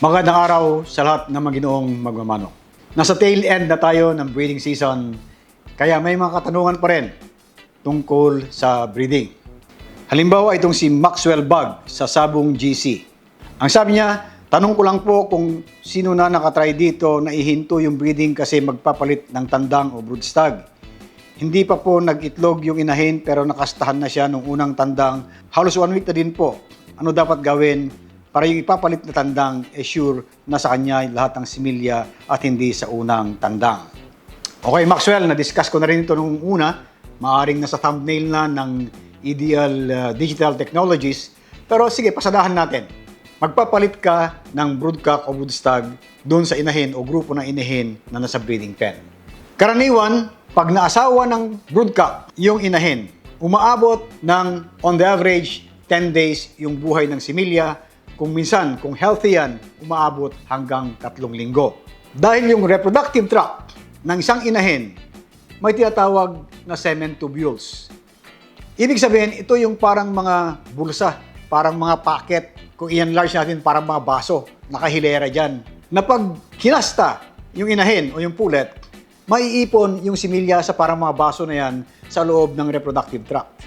Magandang araw sa lahat ng mga ginoong magmamanok. Nasa tail end na tayo ng breeding season, kaya may mga katanungan pa rin tungkol sa breeding. Halimbawa itong si Maxwell Bug sa Sabong GC. Ang sabi niya, tanong ko lang po kung sino na nakatry dito na ihinto yung breeding kasi magpapalit ng tandang o broodstag. Hindi pa po nag-itlog yung inahin pero nakastahan na siya nung unang tandang. Halos 1 week na din po. Ano dapat gawin para yung ipapalit na tandang sure na sa kanya lahat ng similya at hindi sa unang tandang? Okay, Maxwell, na-discuss ko na rin ito nung una. Maaring nasa thumbnail na ng Ideal Digital Technologies. Pero sige, pasadahan natin. Magpapalit ka ng broodcock o broodstag doon sa inahin o grupo ng inahin na nasa breeding pen. Karaniwan, pag naasawa ng broodcock yung inahin, umaabot ng on the average 10 days yung buhay ng similya. Kung minsan, kung healthy yan, umaabot hanggang 3 linggo. Dahil yung reproductive tract ng isang inahin, may tinatawag na semen tubules. Ibig sabihin, ito yung parang mga bulsa, parang mga packet. Kung i-enlarge natin, parang mga baso, nakahilera dyan. Na pag kinasta yung inahin o yung pulet, maiipon yung similya sa parang mga baso na yan sa loob ng reproductive tract.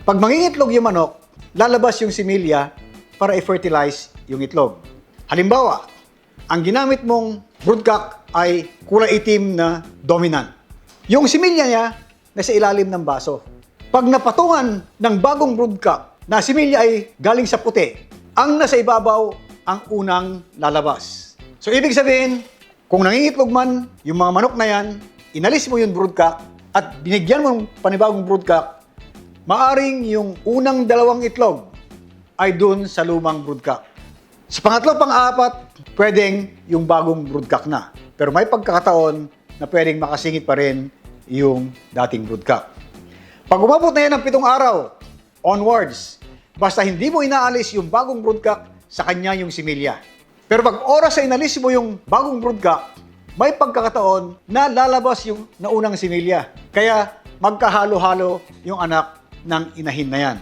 Pag mangingitlog yung manok, lalabas yung similya para i-fertilize yung itlog. Halimbawa, ang ginamit mong broodcock ay kulay itim na dominant. Yung similya niya nasa ilalim ng baso. Pag napatungan ng bagong broodcock na similya ay galing sa puti, ang nasa ibabaw ang unang lalabas. So ibig sabihin, kung nangingitlog man yung mga manok na yan, inalis mo yung broodcock at binigyan mo ng panibagong broodcock, maaring yung unang 2 itlog ay dun sa lumang broodcock. Sa pangatlo, pang-apat, pwedeng yung bagong broodcock na. Pero may pagkakataon na pwedeng makasingit pa rin yung dating broodcock. Pag umabot na yan ng 7 araw, onwards, basta hindi mo inaalis yung bagong broodcock, sa kanya yung similya. Pero pag oras na inalis mo yung bagong broodcock, may pagkakataon na lalabas yung naunang similya. Kaya magkahalo-halo yung anak ng inahin na yan.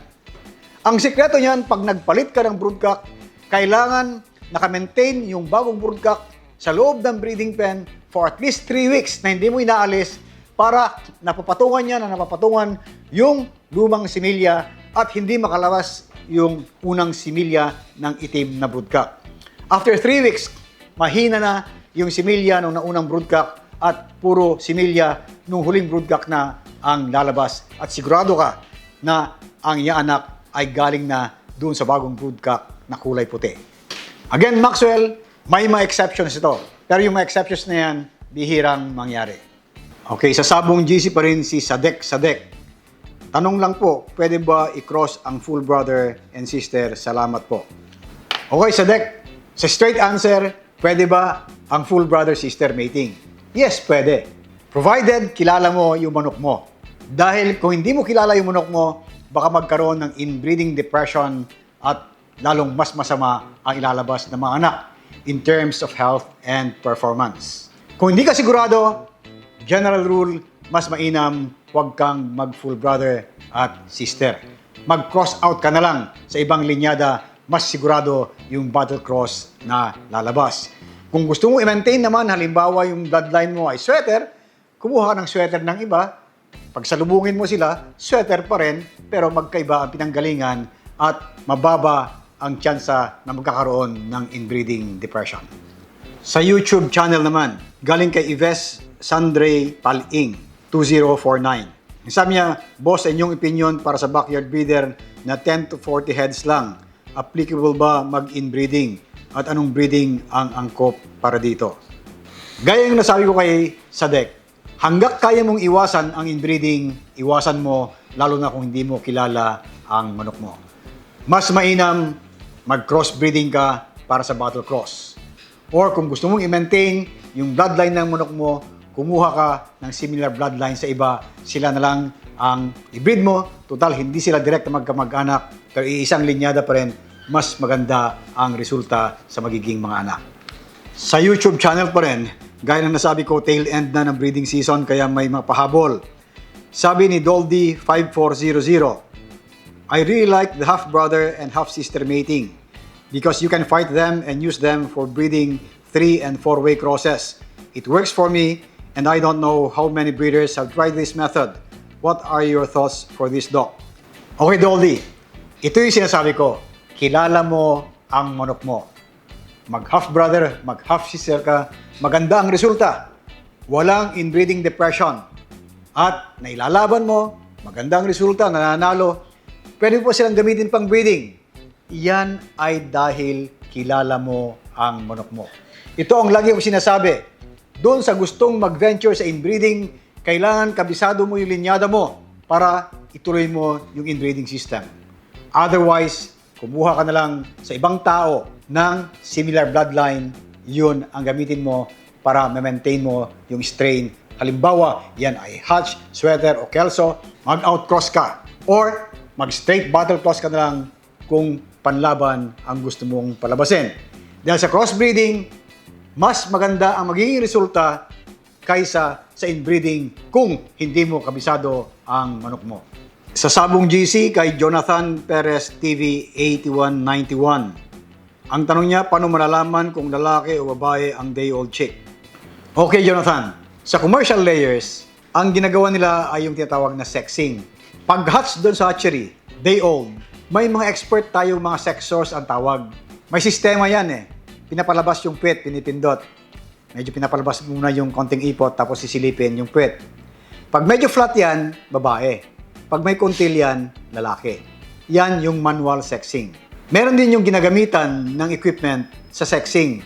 Ang sikreto niyan, pag nagpalit ka ng broodcock, kailangan naka-maintain yung bagong broodcock sa loob ng breeding pen for at least 3 weeks na hindi mo inaalis para napapatungan niya na napapatungan yung lumang similya at hindi makalabas yung unang similya ng itim na broodcock. After 3 weeks, mahina na yung similya ng naunang broodcock at puro similya ng huling broodcock na ang lalabas at sigurado ka na ang iyang anak ay galing na doon sa bagong broodcock na kulay puti. Again, Maxwell, may mga exceptions ito. Pero yung mga exceptions na yan, bihirang mangyari. Okay, sa Sabong GC pa rin si Sadek. Tanong lang po, pwede ba i-cross ang full brother and sister? Salamat po. Okay, Sadek, sa straight answer, pwede ba ang full brother-sister mating? Yes, pwede. Provided kilala mo yung manok mo. Dahil kung hindi mo kilala yung manok mo, baka magkaroon ng inbreeding depression at lalong mas masama ang ilalabas ng mga anak in terms of health and performance. Kung hindi ka sigurado, general rule, mas mainam huwag kang mag-full brother at sister. Mag-cross out ka na lang sa ibang linyada, mas sigurado yung battle cross na lalabas. Kung gusto mo i-maintain naman, halimbawa yung bloodline mo ay sweater, kumuha ka ng sweater ng iba. Pag salubungin mo sila, sweater pa rin, pero magkaiba ang pinanggalingan at mababa ang tsansa na magkakaroon ng inbreeding depression. Sa YouTube channel naman, galing kay Yves Sandre Paling, 2049. Sabi niya, boss, inyong opinion para sa backyard breeder na 10 to 40 heads lang. Applicable ba mag-inbreeding? At anong breeding ang angkop para dito? Gaya yung nasabi ko kay Sadek, hanggat kaya mong iwasan ang inbreeding, iwasan mo, lalo na kung hindi mo kilala ang manok mo. Mas mainam mag-crossbreeding ka para sa battle cross. Or kung gusto mong i-maintain yung bloodline ng manok mo, kumuha ka ng similar bloodline sa iba, sila na lang ang i-breed mo. Total, hindi sila direct na magkamag-anak, pero iisang linyada pa rin, mas maganda ang resulta sa magiging mga anak. Sa YouTube channel pa rin, gaya ng nasabi ko, tail end na ng breeding season kaya may mapahabol. Sabi ni Doldy 5400, I really like the half-brother and half-sister mating. because you can fight them and use them for breeding 3- and 4-way crosses. It works for me, and I don't know how many breeders have tried this method. What are your thoughts for this, Doc? Okay, Dolly. Ito yung sinasabi ko. Kilala mo ang manok mo. Mag-half brother, mag-half sister ka, maganda ang resulta. Walang inbreeding depression. At nailalaban mo, maganda ang resulta, nananalo. Pwede po silang gamitin pang breeding. Yan ay dahil kilala mo ang manok mo. Ito ang lagi kong sinasabi. Doon sa gustong mag-venture sa inbreeding, kailangan kabisado mo yung linyada mo para ituloy mo yung inbreeding system. Otherwise, kumuha ka na lang sa ibang tao ng similar bloodline, yun ang gamitin mo para ma-maintain mo yung strain. Halimbawa, yan ay Hutch, Sweater o Kelso, mag-outcross ka. Or mag-straight battle cross ka na lang kung panlaban ang gusto mong palabasin. Dahil sa crossbreeding, mas maganda ang magiging resulta kaysa sa inbreeding kung hindi mo kabisado ang manok mo. Sa Sabong GC kay Jonathan Perez TV 8191. Ang tanong niya, paano malalaman kung lalaki o babae ang day-old chick? Okay, Jonathan. Sa commercial layers, ang ginagawa nila ay yung tinatawag na sexing. Pag-hatch doon sa hatchery, day-old, may mga expert tayo, mga sexors ang tawag. May sistema yan eh. Pinapalabas yung puwet, pinipindot. Medyo pinapalabas muna yung konting ipot, tapos sisilipin yung puwet. Pag medyo flat yan, babae. Pag may kuntil yan, lalaki. Yan yung manual sexing. Meron din yung ginagamitan ng equipment sa sexing.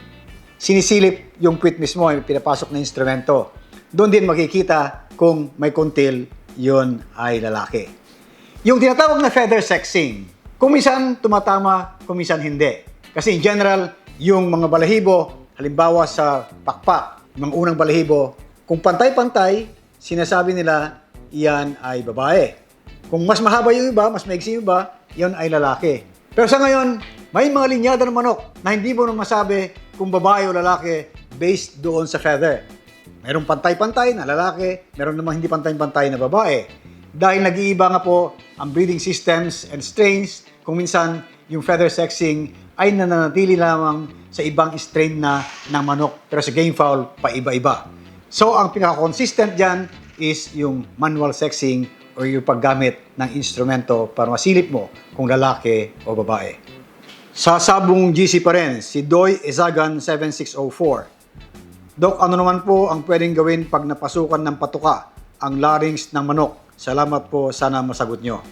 Sinisilip yung puwet mismo, yung pinapasok na instrumento. Doon din makikita kung may kuntil, yun ay lalaki. Yung tinatawag na feather sexing, kung minsan tumatama, kung minsan hindi. Kasi in general, yung mga balahibo, halimbawa sa pakpak, mga unang balahibo, kung pantay-pantay, sinasabi nila, iyan ay babae. Kung mas mahaba yung iba, mas maigsi yung iba, yun ay lalaki. Pero sa ngayon, may mga linyada ng manok na hindi mo na masabi kung babae o lalaki based doon sa feather. Mayroong pantay-pantay na lalaki, meron namang hindi pantay-pantay na babae. Dahil nag-iiba nga po ang breeding systems and strains, kung minsan yung feather sexing ay nananatili lamang sa ibang strain na ng manok, pero sa game fowl, paiba-iba. So, ang pinaka-consistent dyan is yung manual sexing o yung paggamit ng instrumento para masilip mo kung lalaki o babae. Sa Sabong GC pa rin, si Doy Ezagan 7604. Dok, ano naman po ang pwedeng gawin pag napasukan ng patuka ang larynx ng manok? Salamat po, sana masagot nyo.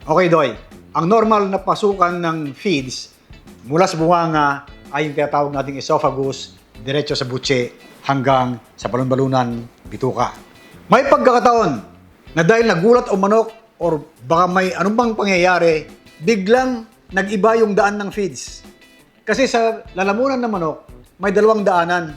Okay, Doy. Ang normal na pasukan ng feeds mula sa bunganga ay yung tinatawag nating esophagus, diretso sa butse hanggang sa balon-balunan, bituka. May pagkakataon na dahil nagulat o manok or baka may anumang pangyayari, biglang nag-iba yung daan ng feeds. Kasi sa lalamunan ng manok, may dalawang daanan.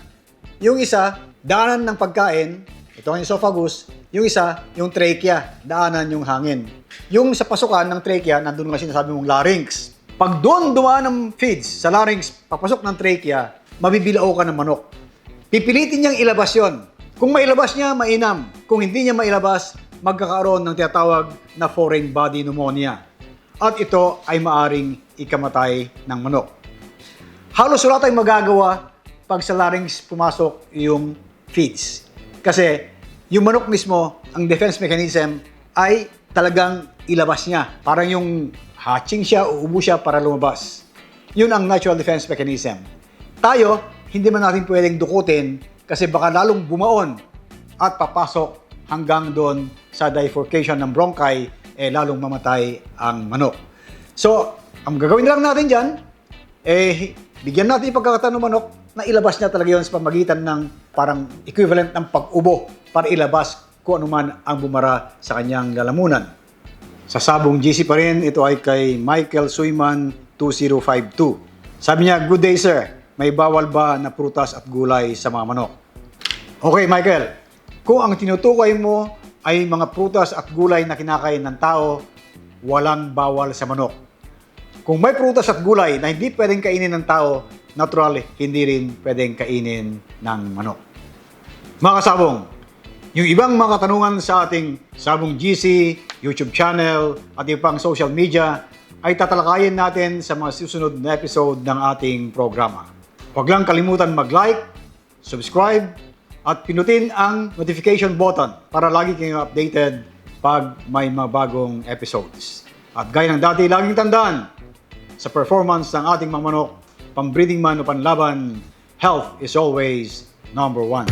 Yung isa, daanan ng pagkain, ito ang esophagus. Yung isa, yung trachea, daanan yung hangin. Yung sa pasukan ng trachea, nandun nga sinasabi mong larynx. Pag doon dumaan ng feeds sa larynx, papasok ng trachea, mabibilao ka ng manok. Pipilitin niyang ilabas yon. Kung mailabas niya, mainam. Kung hindi niya mailabas, magkakaroon ng tinatawag na foreign body pneumonia. At ito ay maaring ikamatay ng manok. Halos wala tayong magagawa pag sa larynx pumasok yung feeds. Kasi yung manok mismo, ang defense mechanism ay talagang ilabas niya. Parang yung hatching siya, uubo siya para lumabas. Yun ang natural defense mechanism. Tayo, hindi man natin pwedeng dukutin kasi baka lalong bumaon at papasok hanggang doon sa bifurcation ng bronchi, lalong mamatay ang manok. So, ang gagawin lang natin dyan, bigyan natin yung pagkakataon ng manok na ilabas niya talaga yun sa pamagitan ng parang equivalent ng pag-ubo para ilabas kung ano man ang bumara sa kanyang lalamunan. Sa Sabong GC pa rin, ito ay kay Michael Suyman 2052. Sabi niya, "Good day sir, may bawal ba na prutas at gulay sa mga manok?" Okay Michael, kung ang tinutukoy mo ay mga prutas at gulay na kinakain ng tao, walang bawal sa manok. Kung may prutas at gulay na hindi pwedeng kainin ng tao, natural, hindi rin pwedeng kainin ng manok. Mga kasabong, yung ibang mga katanungan sa ating Sabong GC, YouTube channel, at ibang social media ay tatalakayin natin sa mga susunod na episode ng ating programa. Huwag lang kalimutan mag-like, subscribe, at pinutin ang notification button para lagi kayong updated pag may mga bagong episodes. At gaya ng dati, laging tandaan, sa performance ng ating mga manok, pambreeding man o panlaban, health is always number one.